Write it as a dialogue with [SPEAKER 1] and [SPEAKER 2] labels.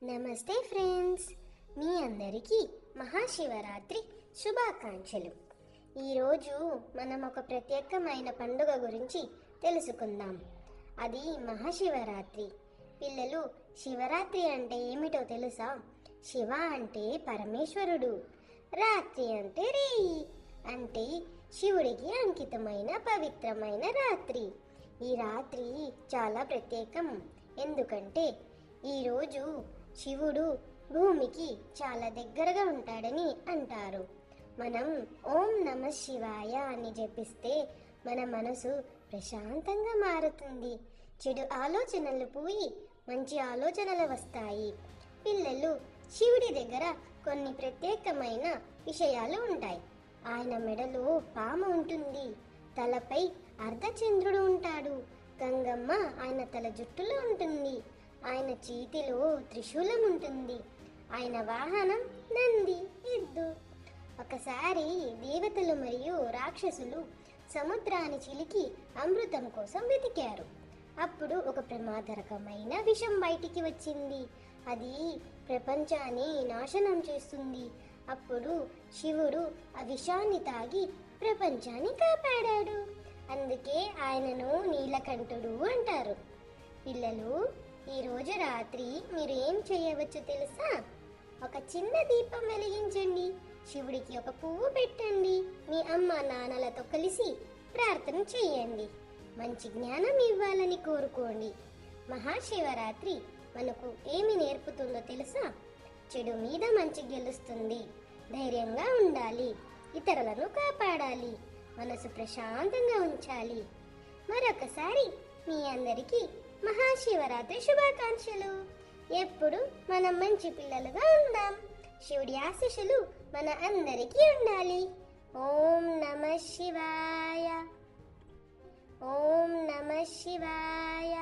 [SPEAKER 1] నమస్తే ఫ్రెండ్స్, మీ అందరికీ మహాశివరాత్రి శుభాకాంక్షలు. ఈరోజు మనం ఒక ప్రత్యేకమైన పండుగ గురించి తెలుసుకుందాం. అది మహాశివరాత్రి. పిల్లలు, శివరాత్రి అంటే ఏమిటో తెలుసా? శివ అంటే పరమేశ్వరుడు, రాత్రి అంటే రేయి, అంటే శివుడికి అంకితమైన పవిత్రమైన రాత్రి. ఈ రాత్రి చాలా ప్రత్యేకం. ఎందుకంటే ఈరోజు శివుడు భూమికి చాలా దగ్గరగా ఉంటాడని అంటారు. మనం ఓం నమ శివాయ అని జపిస్తే మన మనసు ప్రశాంతంగా మారుతుంది. చెడు ఆలోచనలు పోయి మంచి ఆలోచనలు వస్తాయి. పిల్లలు, శివుడి దగ్గర కొన్ని ప్రత్యేకమైన విషయాలు ఉంటాయి. ఆయన మెడలో పాము ఉంటుంది, తలపై అర్ధచంద్రుడు ఉంటాడు, గంగమ్మ ఆయన తల జుట్టులో ఉంటుంది, ఆయన చేతిలో త్రిశూలం ఉంటుంది, ఆయన వాహనం నంది ఎద్దు. ఒకసారి దేవతలు మరియు రాక్షసులు సముద్రాన్ని చిలికి అమృతం కోసం వెతికారు. అప్పుడు ఒక ప్రమాదకరమైన విషం బయటికి వచ్చింది. అది ప్రపంచాన్ని నాశనం చేస్తుంది. అప్పుడు శివుడు ఆ విషాన్ని తాగి ప్రపంచాన్ని కాపాడాడు. అందుకే ఆయనను నీలకంఠుడు అంటారు. పిల్లలు, ఈరోజు రాత్రి మీరు ఏం చేయవచ్చో తెలుసా? ఒక చిన్న దీపం వెలిగించండి, శివుడికి ఒక పువ్వు పెట్టండి, మీ అమ్మ నాన్నలతో కలిసి ప్రార్థన చేయండి, మంచి జ్ఞానం ఇవ్వాలని కోరుకోండి. మహాశివరాత్రి మనకు ఏమి నేర్పుతుందో తెలుసా? చెడు మీద మంచి గెలుస్తుంది, ధైర్యంగా ఉండాలి, ఇతరులను కాపాడాలి, మనసు ప్రశాంతంగా ఉంచాలి. మరొకసారి మీ అందరికీ మహాశివరాత్రి శుభాకాంక్షలు. ఎప్పుడు మనం మంచి పిల్లలుగా ఉందాం. శివుడి ఆశీస్సులు మన అందరికీ ఉండాలి. ఓం నమ శివాయ, ఓం నమ శివాయ.